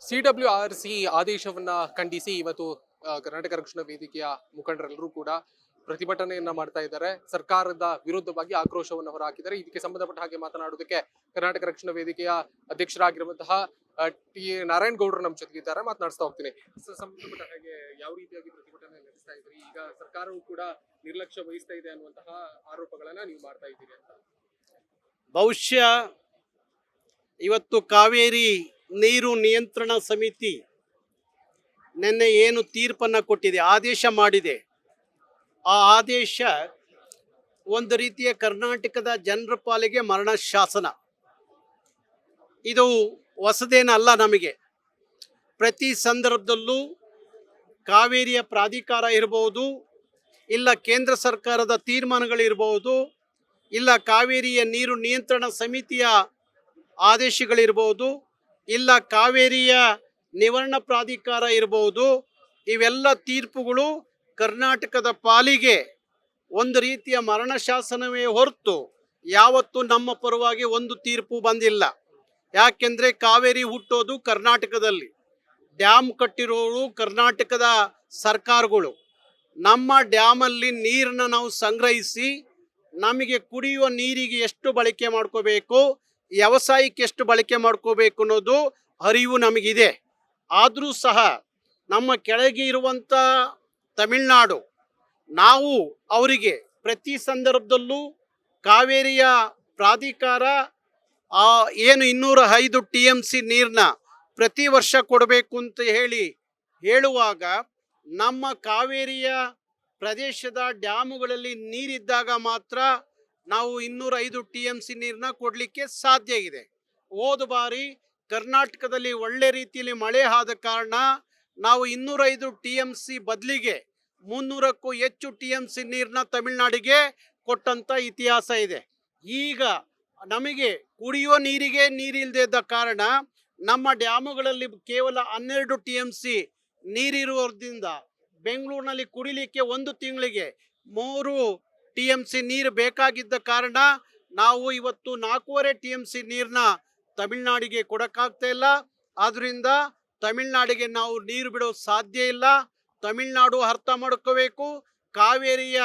CWRC ಆದೇಶವನ್ನ ಖಂಡಿಸಿ ಇವತ್ತು ಕರ್ನಾಟಕ ರಕ್ಷಣಾ ವೇದಿಕೆಯ ಮುಖಂಡರೆಲ್ಲರೂ ಕೂಡ ಪ್ರತಿಭಟನೆಯನ್ನ ಮಾಡ್ತಾ ಇದ್ದಾರೆ. ಸರ್ಕಾರದ ವಿರುದ್ಧವಾಗಿ ಆಕ್ರೋಶವನ್ನು ಹೊರಹಾಕಿದ್ದಾರೆ. ಇದಕ್ಕೆ ಸಂಬಂಧಪಟ್ಟ ಹಾಗೆ ಮಾತನಾಡುವುದಕ್ಕೆ ಕರ್ನಾಟಕ ರಕ್ಷಣಾ ವೇದಿಕೆಯ ಅಧ್ಯಕ್ಷರಾಗಿರುವಂತಹ ಟಿ ನಾರಾಯಣ್ ಗೌಡರು ನಮ್ಮ ಜೊತೆಗಿದ್ದಾರೆ. ಮಾತನಾಡಿಸ್ತಾ ಹೋಗ್ತೀನಿ. ಸಂಬಂಧಪಟ್ಟ ಹಾಗೆ ಯಾವ ರೀತಿಯಾಗಿ ಪ್ರತಿಭಟನೆ ನಡೆಸ್ತಾ ಇದ್ರಿ? ಈಗ ಸರ್ಕಾರವು ಕೂಡ ನಿರ್ಲಕ್ಷ್ಯ ವಹಿಸ್ತಾ ಇದೆ ಅನ್ನುವಂತಹ ಆರೋಪಗಳನ್ನ ನೀವು ಮಾಡ್ತಾ ಇದ್ದೀರಿ ಅಂತ. ಬಹುಶಃ ಇವತ್ತು ಕಾವೇರಿ ನೀರು ನಿಯಂತ್ರಣ ಸಮಿತಿ ನಿನ್ನೆ ಏನು ತೀರ್ಪನ್ನು ಕೊಟ್ಟಿದೆ, ಆದೇಶ ಮಾಡಿದೆ, ಆ ಆದೇಶ ಒಂದು ರೀತಿಯ ಕರ್ನಾಟಕದ ಜನರ ಪಾಲಿಗೆ ಮರಣ ಶಾಸನ. ಇದು ಹೊಸದೇನಲ್ಲ. ನಮಗೆ ಪ್ರತಿ ಸಂದರ್ಭದಲ್ಲೂ ಕಾವೇರಿಯ ಪ್ರಾಧಿಕಾರ ಇರಬಹುದು, ಇಲ್ಲ ಕೇಂದ್ರ ಸರ್ಕಾರದ ತೀರ್ಮಾನಗಳಿರ್ಬೋದು, ಇಲ್ಲ ಕಾವೇರಿಯ ನೀರು ನಿಯಂತ್ರಣ ಸಮಿತಿಯ ಆದೇಶಗಳಿರ್ಬೋದು, ಇಲ್ಲ ಕಾವೇರಿಯ ನಿವಾರಣಾ ಪ್ರಾಧಿಕಾರ ಇರಬಹುದು, ಇವೆಲ್ಲ ತೀರ್ಪುಗಳು ಕರ್ನಾಟಕದ ಪಾಲಿಗೆ ಒಂದು ರೀತಿಯ ಮರಣ ಶಾಸನವೇ ಹೊರತು ಯಾವತ್ತೂ ನಮ್ಮ ಪರವಾಗಿ ಒಂದು ತೀರ್ಪು ಬಂದಿಲ್ಲ. ಯಾಕೆಂದರೆ ಕಾವೇರಿ ಹುಟ್ಟೋದು ಕರ್ನಾಟಕದಲ್ಲಿ, ಡ್ಯಾಮ್ ಕಟ್ಟಿರೋರು ಕರ್ನಾಟಕದ ಸರ್ಕಾರಗಳು. ನಮ್ಮ ಡ್ಯಾಮಲ್ಲಿ ನೀರನ್ನು ನಾವು ಸಂಗ್ರಹಿಸಿ ನಮಗೆ ಕುಡಿಯುವ ನೀರಿಗೆ ಎಷ್ಟು ಬಳಕೆ ಮಾಡ್ಕೋಬೇಕು, ವ್ಯವಸಾಯಕ್ಕೆ ಎಷ್ಟು ಬಳಕೆ ಮಾಡ್ಕೋಬೇಕು ಅನ್ನೋದು ಅರಿವು ನಮಗಿದೆ. ಆದರೂ ಸಹ ನಮ್ಮ ಕೆಳಗೆ ಇರುವಂಥ ತಮಿಳುನಾಡು, ನಾವು ಅವರಿಗೆ ಪ್ರತಿ ಸಂದರ್ಭದಲ್ಲೂ ಕಾವೇರಿಯ ಪ್ರಾಧಿಕಾರ ಏನು 205 TMC ನೀರನ್ನ ಪ್ರತಿ ವರ್ಷ ಕೊಡಬೇಕು ಅಂತ ಹೇಳುವಾಗ ನಮ್ಮ ಕಾವೇರಿಯ ಪ್ರದೇಶದ ಡ್ಯಾಮುಗಳಲ್ಲಿ ನೀರಿದ್ದಾಗ ಮಾತ್ರ ನಾವು 205 TMC ನೀರನ್ನ ಕೊಡಲಿಕ್ಕೆ ಸಾಧ್ಯ ಇದೆ. ಹೋದ ಬಾರಿ ಕರ್ನಾಟಕದಲ್ಲಿ ಒಳ್ಳೆ ರೀತಿಯಲ್ಲಿ ಮಳೆ ಆದ ಕಾರಣ ನಾವು 205 TMC ಬದಲಿಗೆ 300ಕ್ಕೂ ಹೆಚ್ಚು TMC ನೀರನ್ನ ತಮಿಳುನಾಡಿಗೆ ಕೊಟ್ಟಂಥ ಇತಿಹಾಸ ಇದೆ. ಈಗ ನಮಗೆ ಕುಡಿಯುವ ನೀರಿಗೆ ನೀರಿಲ್ಲದೆ ಇದ್ದ ಕಾರಣ ನಮ್ಮ ಡ್ಯಾಮುಗಳಲ್ಲಿ ಕೇವಲ 12 TMC ನೀರಿರುವುದರಿಂದ ಬೆಂಗಳೂರಿನಲ್ಲಿ ಕುಡಿಲಿಕ್ಕೆ ಒಂದು ತಿಂಗಳಿಗೆ 3 TMC ನೀರು ಬೇಕಾಗಿದ್ದ ಕಾರಣ ನಾವು ಇವತ್ತು 4.5 TMC ನೀರನ್ನ ತಮಿಳುನಾಡಿಗೆ ಕೊಡೋಕ್ಕಾಗ್ತಾ ಇಲ್ಲ. ಆದ್ದರಿಂದ ತಮಿಳುನಾಡಿಗೆ ನಾವು ನೀರು ಬಿಡೋದು ಸಾಧ್ಯ ಇಲ್ಲ. ತಮಿಳುನಾಡು ಅರ್ಥ ಮಾಡ್ಕೋಬೇಕು. ಕಾವೇರಿಯ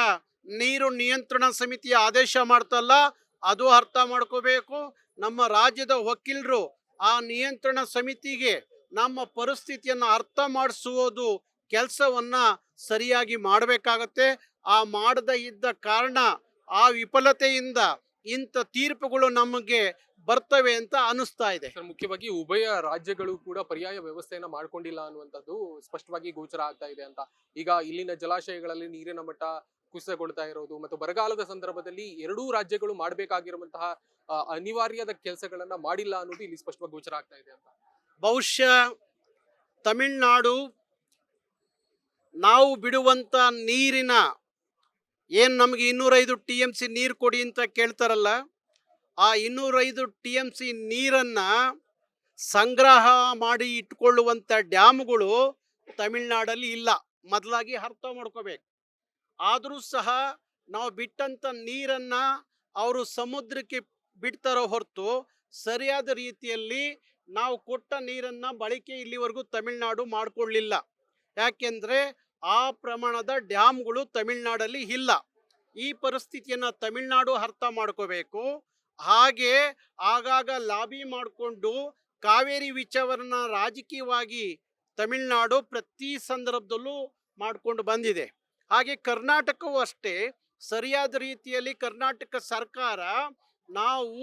ನೀರು ನಿಯಂತ್ರಣ ಸಮಿತಿಯ ಆದೇಶ ಮಾಡ್ತಲ್ಲ, ಅದು ಅರ್ಥ ಮಾಡ್ಕೋಬೇಕು. ನಮ್ಮ ರಾಜ್ಯದ ವಕೀಲರು ಆ ನಿಯಂತ್ರಣ ಸಮಿತಿಗೆ ನಮ್ಮ ಪರಿಸ್ಥಿತಿಯನ್ನು ಅರ್ಥ ಮಾಡಿಸುವುದು ಕೆಲಸವನ್ನ ಸರಿಯಾಗಿ ಮಾಡಬೇಕಾಗತ್ತೆ. ಆ ಮಾಡದೇ ಇದ್ದ ಕಾರಣ ಆ ವಿಫಲತೆಯಿಂದ ಇಂಥ ತೀರ್ಪುಗಳು ನಮಗೆ ಬರ್ತವೆ ಅಂತ ಅನಿಸ್ತಾ ಇದೆ. ಮುಖ್ಯವಾಗಿ ಉಭಯ ರಾಜ್ಯಗಳು ಕೂಡ ಪರ್ಯಾಯ ವ್ಯವಸ್ಥೆಯನ್ನ ಮಾಡ್ಕೊಂಡಿಲ್ಲ ಅನ್ನುವಂಥದ್ದು ಸ್ಪಷ್ಟವಾಗಿ ಗೋಚರ ಆಗ್ತಾ ಇದೆ ಅಂತ. ಈಗ ಇಲ್ಲಿನ ಜಲಾಶಯಗಳಲ್ಲಿ ನೀರಿನ ಮಟ್ಟ ಕುಸಿತಗೊಳ್ತಾ ಇರೋದು ಮತ್ತು ಬರಗಾಲದ ಸಂದರ್ಭದಲ್ಲಿ ಎರಡೂ ರಾಜ್ಯಗಳು ಮಾಡಬೇಕಾಗಿರುವಂತಹ ಅನಿವಾರ್ಯದ ಕೆಲಸಗಳನ್ನ ಮಾಡಿಲ್ಲ ಅನ್ನೋದು ಇಲ್ಲಿ ಸ್ಪಷ್ಟವಾಗಿ ಗೋಚರ ಆಗ್ತಾ ಇದೆ ಅಂತ. ಬಹುಶಃ ತಮಿಳುನಾಡು ನಾವು ಬಿಡುವಂತ ನೀರಿನ ಏನು ನಮಗೆ 205 TMC ನೀರು ಕೊಡಿ ಅಂತ ಕೇಳ್ತಾರಲ್ಲ, ಆ 205 TMC ನೀರನ್ನು ಸಂಗ್ರಹ ಮಾಡಿ ಇಟ್ಕೊಳ್ಳುವಂಥ ಡ್ಯಾಮ್ಗಳು ತಮಿಳುನಾಡಲ್ಲಿ ಇಲ್ಲ. ಮೊದಲಾಗಿ ಅರ್ಥ ಮಾಡ್ಕೋಬೇಕು. ಆದರೂ ಸಹ ನಾವು ಬಿಟ್ಟಂಥ ನೀರನ್ನು ಅವರು ಸಮುದ್ರಕ್ಕೆ ಬಿಡ್ತಾರೋ ಹೊರತು ಸರಿಯಾದ ರೀತಿಯಲ್ಲಿ ನಾವು ಕೊಟ್ಟ ನೀರನ್ನು ಬಳಕೆ ಇಲ್ಲಿವರೆಗೂ ತಮಿಳುನಾಡು ಮಾಡಿಕೊಳ್ಳಿಲ್ಲ. ಯಾಕೆಂದರೆ ಆ ಪ್ರಮಾಣದ ಡ್ಯಾಮ್ಗಳು ತಮಿಳುನಾಡಲ್ಲಿ ಇಲ್ಲ. ಈ ಪರಿಸ್ಥಿತಿಯನ್ನು ತಮಿಳುನಾಡು ಅರ್ಥ ಮಾಡ್ಕೋಬೇಕು. ಹಾಗೆ ಆಗಾಗ ಲಾಬಿ ಮಾಡಿಕೊಂಡು ಕಾವೇರಿ ವಿಚಾರವನ್ನು ರಾಜಕೀಯವಾಗಿ ತಮಿಳುನಾಡು ಪ್ರತಿ ಸಂದರ್ಭದಲ್ಲೂ ಮಾಡಿಕೊಂಡು ಬಂದಿದೆ. ಹಾಗೆ ಕರ್ನಾಟಕವೂ ಅಷ್ಟೇ, ಸರಿಯಾದ ರೀತಿಯಲ್ಲಿ ಕರ್ನಾಟಕ ಸರ್ಕಾರ ನಾವು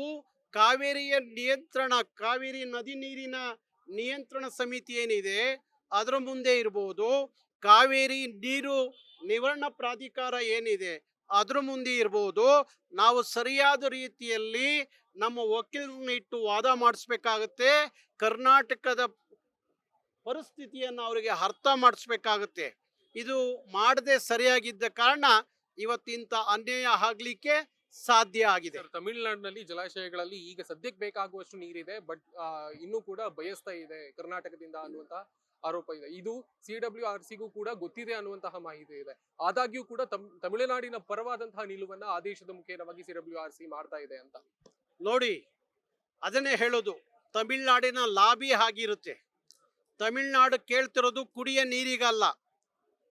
ಕಾವೇರಿಯ ನಿಯಂತ್ರಣ, ಕಾವೇರಿ ನದಿ ನೀರಿನ ನಿಯಂತ್ರಣ ಸಮಿತಿ ಏನಿದೆ ಅದರ ಮುಂದೆ ಇರ್ಬೋದು, ಕಾವೇರಿ ನೀರು ನಿವಾರಣಾ ಪ್ರಾಧಿಕಾರ ಏನಿದೆ ಅದ್ರ ಮುಂದೆ ಇರ್ಬೋದು, ನಾವು ಸರಿಯಾದ ರೀತಿಯಲ್ಲಿ ನಮ್ಮ ವಕೀಲರನ್ನ ಇಟ್ಟು ವಾದ ಮಾಡಿಸ್ಬೇಕಾಗತ್ತೆ. ಕರ್ನಾಟಕದ ಪರಿಸ್ಥಿತಿಯನ್ನು ಅವರಿಗೆ ಅರ್ಥ ಮಾಡಿಸ್ಬೇಕಾಗತ್ತೆ. ಇದು ಮಾಡದೆ ಸರಿಯಾಗಿದ್ದ ಕಾರಣ ಇವತ್ತಿಂತ ಅನ್ಯಾಯ ಆಗ್ಲಿಕ್ಕೆ ಸಾಧ್ಯ ಆಗಿದೆ. ತಮಿಳುನಾಡಿನಲ್ಲಿ ಜಲಾಶಯಗಳಲ್ಲಿ ಈಗ ಸದ್ಯಕ್ಕೆ ಬೇಕಾಗುವಷ್ಟು ನೀರಿದೆ, ಬಟ್ ಇನ್ನೂ ಕೂಡ ಬಯಸ್ತಾ ಇದೆ ಕರ್ನಾಟಕದಿಂದ ಅನ್ನುವಂತ ಆರೋಪ ಇದೆ. ಇದು CWRCಗೂ ಕೂಡ ಗೊತ್ತಿದೆ ಅನ್ನುವಂತಹ ಮಾಹಿತಿ ಇದೆ. ಆದಾಗ್ಯೂ ಕೂಡ ತಮಿಳುನಾಡಿನ ಪರವಾದಂತಹ ನಿಲುವನ್ನ ಆದೇಶದ ಮುಖೇನವಾಗಿ CWRC ಮಾಡ್ತಾ ಇದೆ ಅಂತ. ನೋಡಿ, ಅದನ್ನೇ ಹೇಳೋದು, ತಮಿಳುನಾಡಿನ ಲಾಬಿ ಆಗಿರುತ್ತೆ. ತಮಿಳ್ನಾಡು ಕೇಳ್ತಿರೋದು ಕುಡಿಯ ನೀರಿಗಲ್ಲ,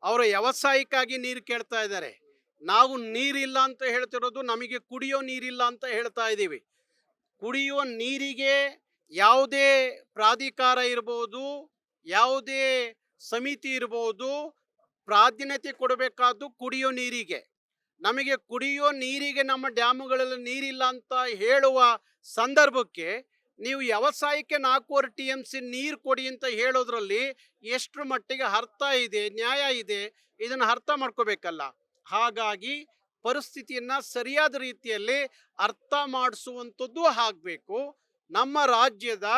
ಅವರು ವ್ಯವಸಾಯಕ್ಕಾಗಿ ನೀರು ಕೇಳ್ತಾ ಇದ್ದಾರೆ. ನಾವು ನೀರಿಲ್ಲ ಅಂತ ಹೇಳ್ತಿರೋದು ನಮಗೆ ಕುಡಿಯೋ ನೀರಿಲ್ಲ ಅಂತ ಹೇಳ್ತಾ ಇದ್ದೀವಿ. ಕುಡಿಯುವ ನೀರಿಗೆ ಯಾವುದೇ ಪ್ರಾಧಿಕಾರ ಇರ್ಬೋದು, ಯಾವುದೇ ಸಮಿತಿ ಇರ್ಬೋದು, ಪ್ರಾಧಾನ್ಯತೆ ಕೊಡಬೇಕಾದ್ದು ಕುಡಿಯೋ ನೀರಿಗೆ. ನಮಗೆ ಕುಡಿಯೋ ನೀರಿಗೆ ನಮ್ಮ ಡ್ಯಾಮುಗಳಲ್ಲಿ ನೀರಿಲ್ಲ ಅಂತ ಹೇಳುವ ಸಂದರ್ಭಕ್ಕೆ ನೀವು ವ್ಯವಸಾಯಕ್ಕೆ 4.5 TMC ನೀರು ಕೊಡಿ ಅಂತ ಹೇಳೋದ್ರಲ್ಲಿ ಎಷ್ಟು ಮಟ್ಟಿಗೆ ಅರ್ಥ ಇದೆ, ನ್ಯಾಯ ಇದೆ, ಇದನ್ನು ಅರ್ಥ ಮಾಡ್ಕೋಬೇಕಲ್ಲ. ಹಾಗಾಗಿ ಪರಿಸ್ಥಿತಿಯನ್ನು ಸರಿಯಾದ ರೀತಿಯಲ್ಲಿ ಅರ್ಥ ಮಾಡಿಸುವಂಥದ್ದು ಆಗಬೇಕು. ನಮ್ಮ ರಾಜ್ಯದ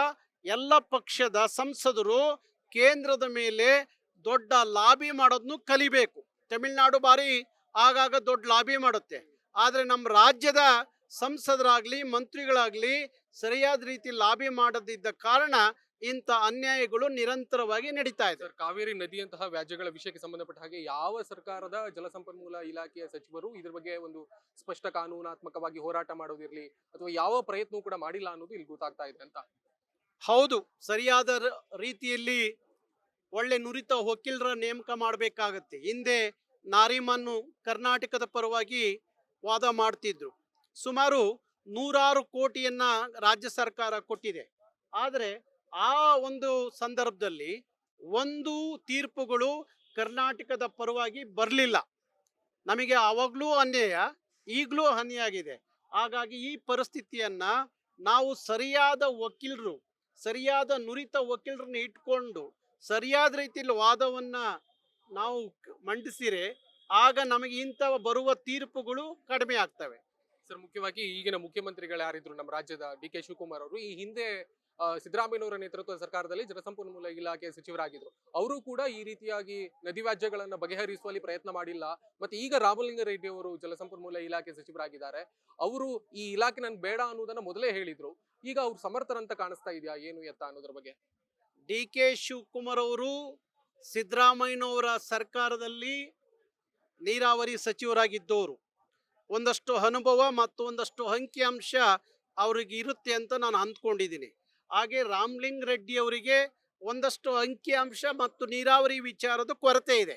ಎಲ್ಲ ಪಕ್ಷದ ಸಂಸದರು ಕೇಂದ್ರದ ಮೇಲೆ ದೊಡ್ಡ ಲಾಬಿ ಮಾಡೋದನ್ನು ಕಲಿಬೇಕು. ತಮಿಳ್ನಾಡು ಬಾರಿ ಆಗಾಗ ದೊಡ್ಡ ಲಾಬಿ ಮಾಡುತ್ತೆ, ಆದರೆ ನಮ್ಮ ರಾಜ್ಯದ ಸಂಸದರಾಗಲಿ ಮಂತ್ರಿಗಳಾಗಲಿ ಸರಿಯಾದ ರೀತಿ ಲಾಬಿ ಮಾಡದಿದ್ದ ಕಾರಣ ಇಂಥ ಅನ್ಯಾಯಗಳು ನಿರಂತರವಾಗಿ ನಡೀತಾ ಇದೆ. ಸರ್, ಕಾವೇರಿ ನದಿಯಂತಹ ವ್ಯಾಜ್ಯಗಳ ವಿಷಯಕ್ಕೆ ಸಂಬಂಧಪಟ್ಟ ಹಾಗೆ ಯಾವ ಸರ್ಕಾರದ ಜಲಸಂಪನ್ಮೂಲ ಇಲಾಖೆಯ ಸಚಿವರು ಇದ್ರ ಬಗ್ಗೆ ಒಂದು ಸ್ಪಷ್ಟ ಕಾನೂನಾತ್ಮಕವಾಗಿ ಹೋರಾಟ ಮಾಡೋದಿರ್ಲಿ ಅಥವಾ ಯಾವ ಪ್ರಯತ್ನವೂ ಕೂಡ ಮಾಡಿಲ್ಲ ಅನ್ನೋದು ಇಲ್ಲಿ ಗೊತ್ತಾಗ್ತಾ ಇದೆ ಅಂತ. ಹೌದು, ಸರಿಯಾದ ರೀತಿಯಲ್ಲಿ ಒಳ್ಳೆ ನುರಿತ ವಕೀಲರ ನೇಮಕ ಮಾಡಬೇಕಾಗತ್ತೆ. ಹಿಂದೆ ನಾರಿಮನ್ನು ಕರ್ನಾಟಕದ ಪರವಾಗಿ ವಾದ ಮಾಡ್ತಿದ್ರು. ಸುಮಾರು 100 ಕೋಟಿಯನ್ನ ರಾಜ್ಯ ಸರ್ಕಾರ ಕೊಟ್ಟಿದೆ. ಆದರೆ ಆ ಒಂದು ಸಂದರ್ಭದಲ್ಲಿ ಒಂದು ತೀರ್ಪುಗಳು ಕರ್ನಾಟಕದ ಪರವಾಗಿ ಬರಲಿಲ್ಲ. ನಮಗೆ ಆವಾಗಲೂ ಅನ್ಯಾಯ, ಈಗಲೂ ಅನ್ಯಾಯ. ಹಾಗಾಗಿ ಈ ಪರಿಸ್ಥಿತಿಯನ್ನ ನಾವು ಸರಿಯಾದ ವಕೀಲರು, ಸರಿಯಾದ ನುರಿತ ವಕೀಲರನ್ನ ಇಟ್ಕೊಂಡು ಸರಿಯಾದ ರೀತಿಯಲ್ಲಿ ವಾದವನ್ನ ನಾವು ಮಂಡಿಸಿರೆ ಆಗ ನಮಗೆ ಇಂಥ ಬರುವ ತೀರ್ಪುಗಳು ಕಡಿಮೆ ಆಗ್ತವೆ. ಸರ್, ಮುಖ್ಯವಾಗಿ ಈಗಿನ ಮುಖ್ಯಮಂತ್ರಿಗಳು ಯಾರಿದ್ರು ನಮ್ಮ ರಾಜ್ಯದ DK ಶಿವಕುಮಾರ್ ಅವರು ಈ ಹಿಂದೆ ಸಿದ್ದರಾಮಯ್ಯನವರ ನೇತೃತ್ವದ ಸರ್ಕಾರದಲ್ಲಿ ಜಲಸಂಪನ್ಮೂಲ ಇಲಾಖೆ ಸಚಿವರಾಗಿದ್ರು. ಅವರು ಕೂಡ ಈ ರೀತಿಯಾಗಿ ನದಿ ವ್ಯಾಜ್ಯಗಳನ್ನ ಬಗೆಹರಿಸುವಲ್ಲಿ ಪ್ರಯತ್ನ ಮಾಡಿಲ್ಲ. ಮತ್ತೆ ಈಗ ರಾಮಲಿಂಗಾರೆಡ್ಡಿ ಅವರು ಜಲಸಂಪನ್ಮೂಲ ಇಲಾಖೆ ಸಚಿವರಾಗಿದ್ದಾರೆ. ಅವರು ಈ ಇಲಾಖೆ ನನ್ಗೆ ಬೇಡ ಅನ್ನೋದನ್ನ ಮೊದಲೇ ಹೇಳಿದ್ರು. ಈಗ ಅವ್ರು ಸಮರ್ಥರಂತ ಕಾಣಿಸ್ತಾ ಇದೆಯಾ, ಏನು ಎತ್ತ ಅನ್ನೋದ್ರ ಬಗ್ಗೆ? DK ಶಿವಕುಮಾರ್ ಅವರು ಸಿದ್ದರಾಮಯ್ಯನವರ ಸರ್ಕಾರದಲ್ಲಿ ನೀರಾವರಿ ಸಚಿವರಾಗಿದ್ದವರು. ಒಂದಷ್ಟು ಅನುಭವ ಮತ್ತು ಒಂದಷ್ಟು ಅಂಕಿಅಂಶ ಅವರಿಗೆ ಇರುತ್ತೆ ಅಂತ ನಾನು ಅಂದ್ಕೊಂಡಿದ್ದೀನಿ. ಹಾಗೆ ರಾಮಲಿಂಗ ರೆಡ್ಡಿ ಅವರಿಗೆ ಒಂದಷ್ಟು ಅಂಕಿಅಂಶ ಮತ್ತು ನೀರಾವರಿ ವಿಚಾರದ ಕೊರತೆ ಇದೆ.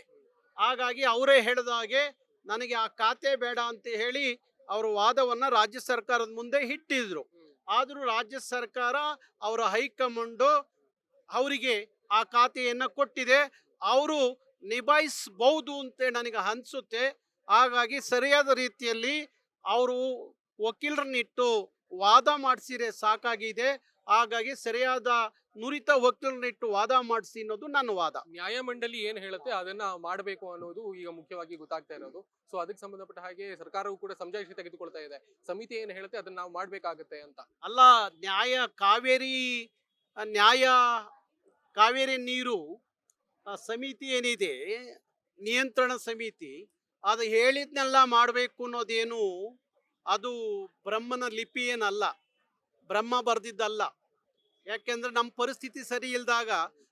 ಹಾಗಾಗಿ ಅವರೇ ಹೇಳಿದ ಹಾಗೆ ನನಗೆ ಆ ಖಾತೆ ಬೇಡ ಅಂತ ಹೇಳಿ ಅವರು ವಾದವನ್ನು ರಾಜ್ಯ ಸರ್ಕಾರದ ಮುಂದೆ ಇಟ್ಟಿದ್ರು. ಆದರೂ ರಾಜ್ಯ ಸರ್ಕಾರ ಅವರ ಹೈಕಮಾಂಡು ಅವರಿಗೆ ಆ ಖಾತೆಯನ್ನು ಕೊಟ್ಟಿದೆ. ಅವರು ನಿಭಾಯಿಸಬಹುದು ಅಂತ ನನಗೆ ಅನಿಸುತ್ತೆ. ಹಾಗಾಗಿ ಸರಿಯಾದ ರೀತಿಯಲ್ಲಿ ಅವರು ವಕೀಲರನ್ನಿಟ್ಟು ವಾದ ಮಾಡಿಸಿರೆ ಸಾಕಾಗಿದೆ. ಹಾಗಾಗಿ ಸರಿಯಾದ ನುರಿತ ವಕೀಲರನ್ನಿಟ್ಟು ವಾದ ಮಾಡಿಸಿ ಅನ್ನೋದು ನನ್ನ ವಾದ. ನ್ಯಾಯಮಂಡಳಿ ಏನ್ ಹೇಳುತ್ತೆ ಅದನ್ನ ಮಾಡಬೇಕು ಅನ್ನೋದು ಈಗ ಮುಖ್ಯವಾಗಿ ಗೊತ್ತಾಗ್ತಾ ಇರೋದು. ಸೊ ಅದಕ್ಕೆ ಸಂಬಂಧಪಟ್ಟ ಹಾಗೆ ಸರ್ಕಾರವು ಕೂಡ ಸಮಜಾಯಿಷಿ ತೆಗೆದುಕೊಳ್ತಾ ಇದೆ. ಸಮಿತಿ ಏನ್ ಹೇಳುತ್ತೆ ಅದನ್ನ ನಾವು ಮಾಡ್ಬೇಕಾಗತ್ತೆ ಅಂತ. ಅಲ್ಲ, ಕಾವೇರಿ ನೀರು ಸಮಿತಿ ಏನಿದೆ, ನಿಯಂತ್ರಣ ಸಮಿತಿ, ಅದು ಹೇಳಿದ್ನೆಲ್ಲ ಮಾಡಬೇಕು ಅನ್ನೋದೇನು ಅದು ಬ್ರಹ್ಮನ ಲಿಪಿ ಏನಲ್ಲ, ಬ್ರಹ್ಮ ಬರೆದಿದ್ದಲ್ಲ. ಯಾಕೆಂದ್ರೆ ನಮ್ಮ ಪರಿಸ್ಥಿತಿ ಸರಿ ಇಲ್ದಾಗ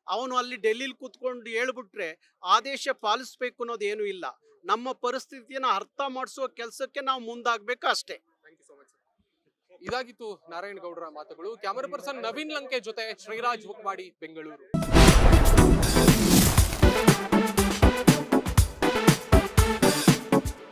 ಅವನು ಅಲ್ಲಿ ಡೆಲ್ಲಿಲಿ ಕೂತ್ಕೊಂಡು ಹೇಳ್ಬಿಟ್ರೆ ಆದೇಶ ಪಾಲಿಸ್ಬೇಕು ಅನ್ನೋದೇನು ಇಲ್ಲ. ನಮ್ಮ ಪರಿಸ್ಥಿತಿಯನ್ನು ಅರ್ಥ ಮಾಡಿಸುವ ಕೆಲಸಕ್ಕೆ ನಾವು ಮುಂದಾಗಬೇಕು ಅಷ್ಟೇ. Thank you so much. ಇದಾಗಿತ್ತು ನಾರಾಯಣ ಗೌಡರ ಮಾತುಗಳು. ಕ್ಯಾಮರಾ ಪರ್ಸನ್ ನವೀನ್ ಲಂಕೆ ಜೊತೆ ಶ್ರೀರಾಜ್ ಹುಕ್ಮಾಡಿ, ಬೆಂಗಳೂರು.